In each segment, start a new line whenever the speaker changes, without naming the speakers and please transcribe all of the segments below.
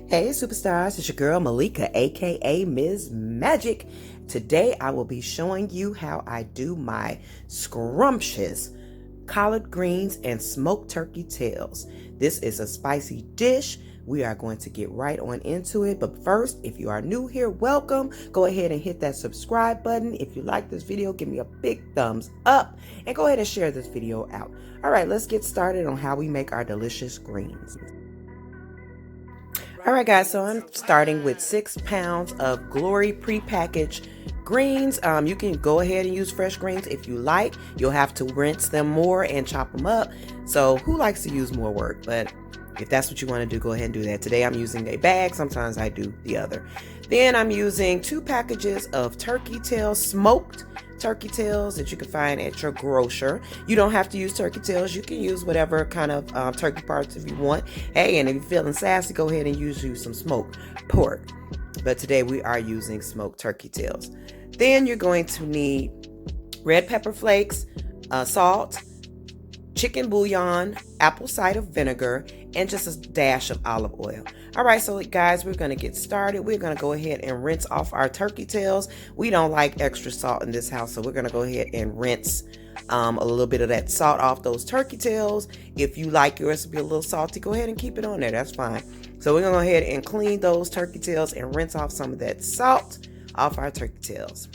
Hey superstars, it's your girl Malika, aka Ms. Magic. Today I will be showing you how I do my scrumptious collard greens and smoked turkey tails. This is a spicy dish. We are going to get right on into it. But first, if you are new here, welcome. Go ahead and hit that subscribe button. If you like this video, give me a big thumbs up and go ahead and share this video out. All right, let's get started on how we make our delicious greens. All right, guys, so I'm starting with 6 pounds of Glory prepackaged greens. You can go ahead and use fresh greens if you like. You'll have to rinse them more and chop them up. So who likes to use more work? But if that's what you want to do, go ahead and do that. Today I'm using a bag. Sometimes I do the other. Then I'm using 2 packages of turkey tails, smoked turkey tails that you can find at your grocer. You don't have to use turkey tails. You can use whatever kind of turkey parts if you want. Hey, and if you're feeling sassy, go ahead and use some smoked pork. But today we are using smoked turkey tails. Then you're going to need red pepper flakes, salt, chicken bouillon, apple cider vinegar, and just a dash of olive oil. All right, so guys, we're going to get started. We're going to go ahead and rinse off our turkey tails. We don't like extra salt in this house, so we're going to go ahead and rinse a little bit of that salt off those turkey tails. If you like yours to be a little salty, go ahead and keep it on there. That's fine. So we're going to go ahead and clean those turkey tails and rinse off some of that salt off our turkey tails.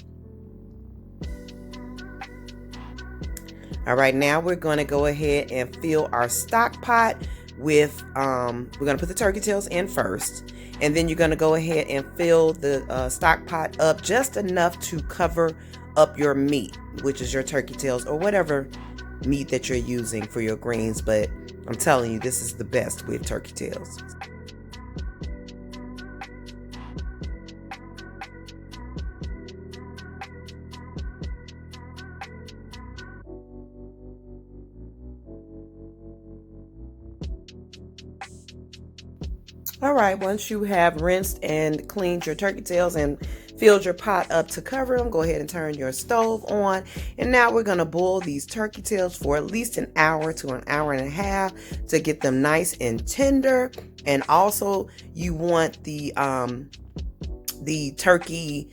All right, now we're going to go ahead and fill our stock pot with, we're going to put the turkey tails in first, and then you're going to go ahead and fill the stock pot up just enough to cover up your meat, which is your turkey tails or whatever meat that you're using for your greens. But I'm telling you, this is the best with turkey tails. All right, once you have rinsed and cleaned your turkey tails and filled your pot up to cover them, go ahead and turn your stove on. And now we're going to boil these turkey tails for at least an hour to an hour and a half to get them nice and tender. And also you want the turkey,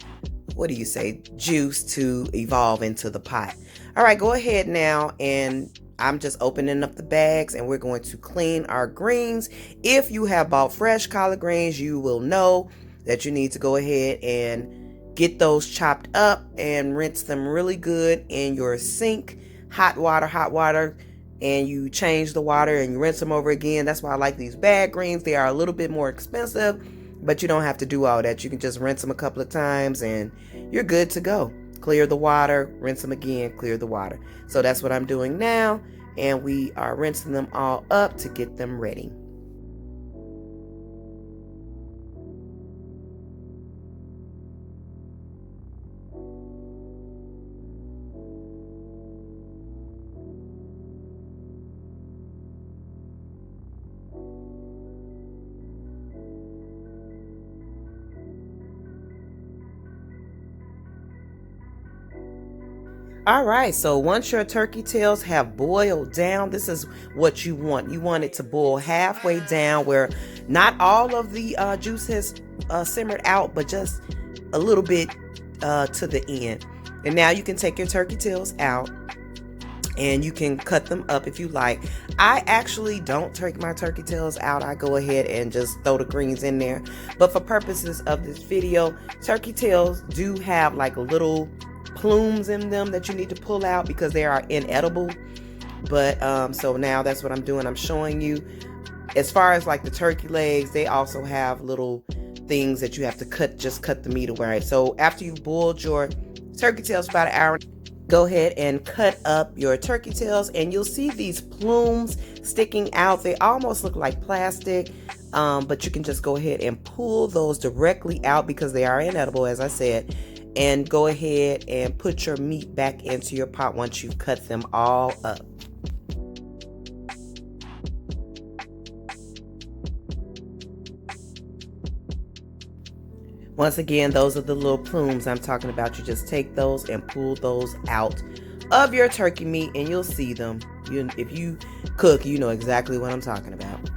what do you say, juice to evolve into the pot. All right, go ahead now, and I'm just opening up the bags and we're going to clean our greens. If you have bought fresh collard greens, you will know that you need to go ahead and get those chopped up and rinse them really good in your sink. Hot water, and you change the water and you rinse them over again. That's why I like these bag greens. They are a little bit more expensive, but you don't have to do all that. You can just rinse them a couple of times and you're good to go. Clear the water, rinse them again, clear the water. So that's what I'm doing now, and we are rinsing them all up to get them ready. All right, so once your turkey tails have boiled down, this is what you want. You want it to boil halfway down where not all of the juice has simmered out, but just a little bit to the end. And now you can take your turkey tails out and you can cut them up if you like. I actually don't take my turkey tails out. I go ahead and just throw the greens in there. But for purposes of this video, turkey tails do have like a little plumes in them that you need to pull out because they are inedible. But so now that's what I'm doing. I'm showing you. As far as like the turkey legs, they also have little things that you have to cut the meat away. So after you've boiled your turkey tails for about an hour, go ahead and cut up your turkey tails, and you'll see these plumes sticking out. They almost look like plastic, but you can just go ahead and pull those directly out because they are inedible, as I said. And go ahead and put your meat back into your pot once you've cut them all up. Once again, those are the little plumes I'm talking about. You just take those and pull those out of your turkey meat and you'll see them. If you cook, you know exactly what I'm talking about.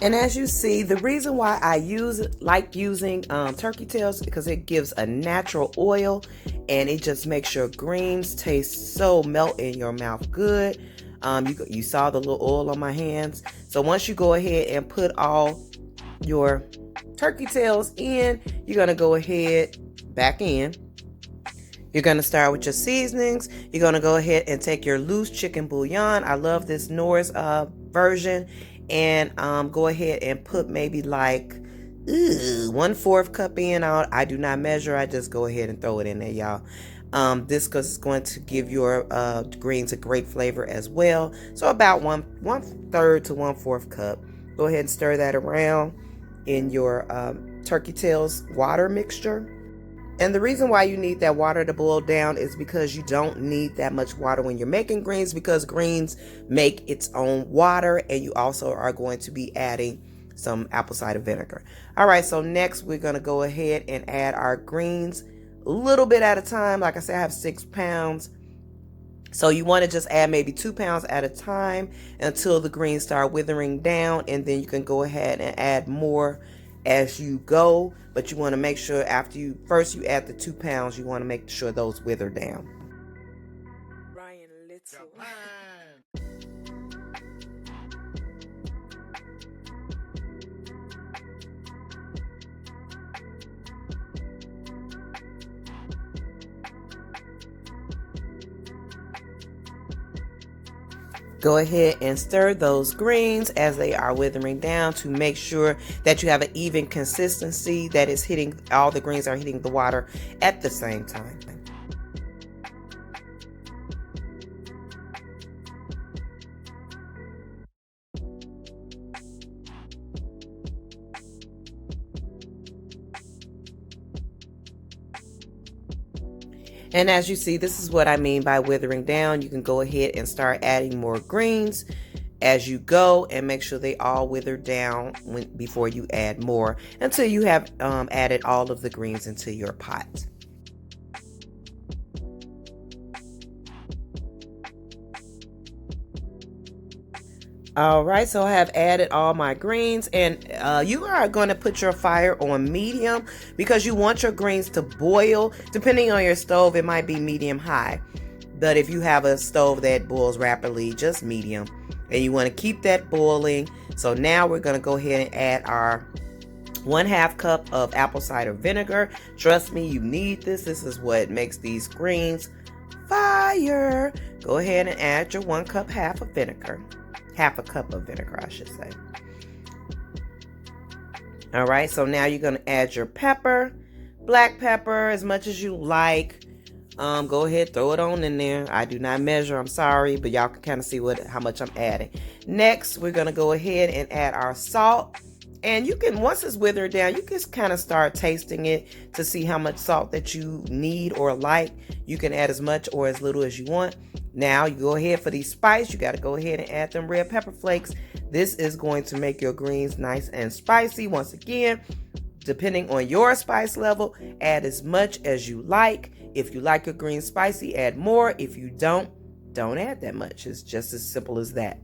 And as you see, the reason why I like using turkey tails because it gives a natural oil and it just makes your greens taste so melt in your mouth good. You saw the little oil on my hands. So once you go ahead and put all your turkey tails in, you're going to go ahead back in. You're going to start with your seasonings. You're going to go ahead and take your loose chicken bouillon. I love this Norris version. And go ahead and put maybe like 1/4 cup in. I do not measure. I just go ahead and throw it in there, y'all. This is going to give your greens a great flavor as well. So about 1/3 to 1/4 cup. Go ahead and stir that around in your turkey tails water mixture. And the reason why you need that water to boil down is because you don't need that much water when you're making greens, because greens make its own water, and you also are going to be adding some apple cider vinegar. All right, so next we're going to go ahead and add our greens a little bit at a time. Like I said, I have 6 pounds. So you want to just add maybe 2 pounds at a time until the greens start withering down, and then you can go ahead and add more as you go. But you want to make sure after you add the 2 pounds, you want to make sure those wither down.
Ryan Little.
Go ahead and stir those greens as they are withering down to make sure that you have an even consistency, that is hitting, all the greens are hitting the water at the same time. And as you see, this is what I mean by withering down. You can go ahead and start adding more greens as you go and make sure they all wither down before you add more until you have added all of the greens into your pot. All right, so I have added all my greens, and you are going to put your fire on medium because you want your greens to boil. Depending on your stove, it might be medium high, but if you have a stove that boils rapidly, just medium, and you want to keep that boiling. So now we're going to go ahead and add our 1/2 cup of apple cider vinegar. Trust me, you need this. This is what makes these greens fire. Go ahead and add your 1 cup half of vinegar. Half a cup of vinegar, I should say. All right, so now you're going to add your pepper, black pepper, as much as you like. Go ahead, throw it on in there. I do not measure, I'm sorry, but y'all can kind of see how much I'm adding. Next, we're going to go ahead and add our salt. And you can, once it's withered down, you can kind of start tasting it to see how much salt that you need or like. You can add as much or as little as you want. Now you go ahead for these spice. You got to go ahead and add them red pepper flakes. This is going to make your greens nice and spicy. Once again, depending on your spice level, add as much as you like. If you like your greens spicy, add more. If you don't add that much. It's just as simple as that.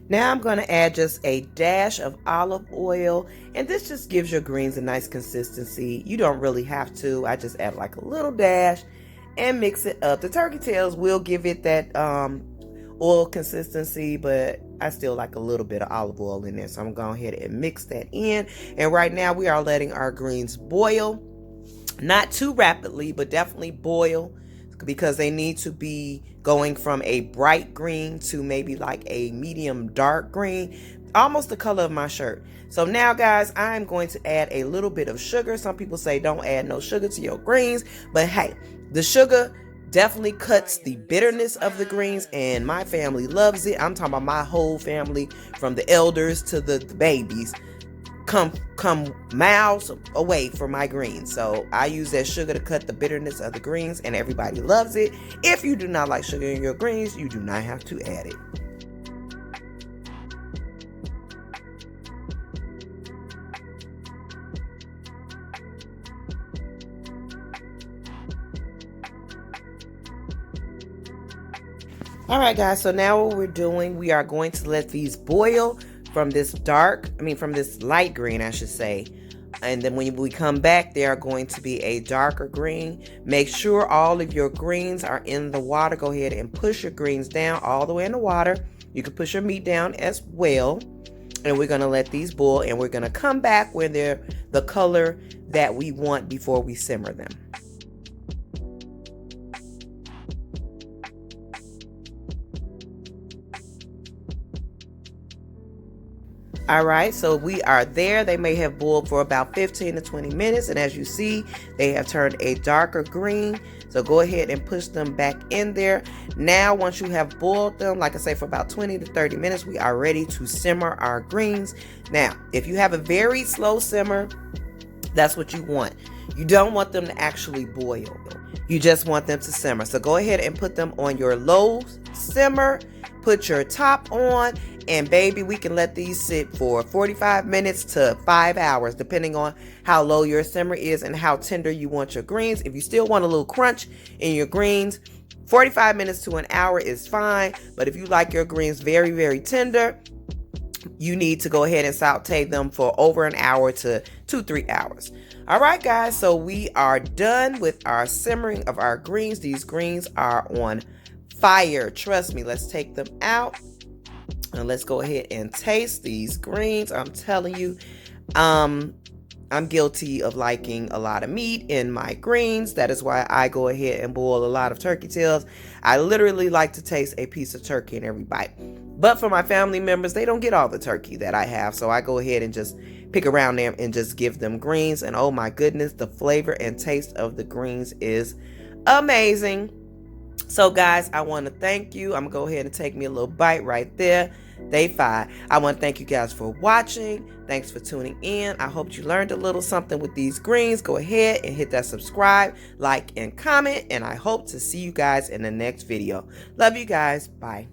Now I'm going to add just a dash of olive oil, and this just gives your greens a nice consistency. You don't really have to. I just add like a little dash and mix it up. The turkey tails will give it that oil consistency, but I still like a little bit of olive oil in there. So I'm going ahead and mix that in. And right now we are letting our greens boil. Not too rapidly, but definitely boil, because they need to be going from a bright green to maybe like a medium dark green, almost the color of my shirt. So now guys, I'm going to add a little bit of sugar. Some people say don't add no sugar to your greens, but hey, the sugar definitely cuts the bitterness of the greens, and my family loves it. I'm talking about my whole family, from the elders to the babies, come miles away from my greens. So I use that sugar to cut the bitterness of the greens, and everybody loves it. If you do not like sugar in your greens, you do not have to add it. All right, guys, so now what we're doing, we are going to let these boil from this from this light green, I should say. And then when we come back, they are going to be a darker green. Make sure all of your greens are in the water. Go ahead and push your greens down all the way in the water. You can push your meat down as well. And we're going to let these boil, and we're going to come back when they're the color that we want before we simmer them. All right, so we are there. They may have boiled for about 15 to 20 minutes, and as you see, they have turned a darker green. So go ahead and push them back in there. Now, once you have boiled them, like I say, for about 20 to 30 minutes, we are ready to simmer our greens. Now, if you have a very slow simmer, that's what you want. You don't want them to actually boil. You just want them to simmer. So go ahead and put them on your low simmer. Put your top on, and baby, we can let these sit for 45 minutes to 5 hours, depending on how low your simmer is and how tender you want your greens. If you still want a little crunch in your greens, 45 minutes to an hour is fine. But if you like your greens very, very tender, you need to go ahead and saute them for over an hour to 2-3 hours. All right, guys, so we are done with our simmering of our greens. These greens are on fire. Trust me. Let's take them out and let's go ahead and taste these greens. I'm telling you, I'm guilty of liking a lot of meat in my greens. That is why I go ahead and boil a lot of turkey tails. I literally like to taste a piece of turkey in every bite. But for my family members, they don't get all the turkey that I have. So I go ahead and just pick around them and just give them greens. And oh my goodness, the flavor and taste of the greens is amazing. So guys, I want to thank you. I'm going to go ahead and take me a little bite right there. Day 5. I want to thank you guys for watching. Thanks for tuning in. I hope you learned a little something with these greens. Go ahead and hit that subscribe, like, and comment. And I hope to see you guys in the next video. Love you guys. Bye.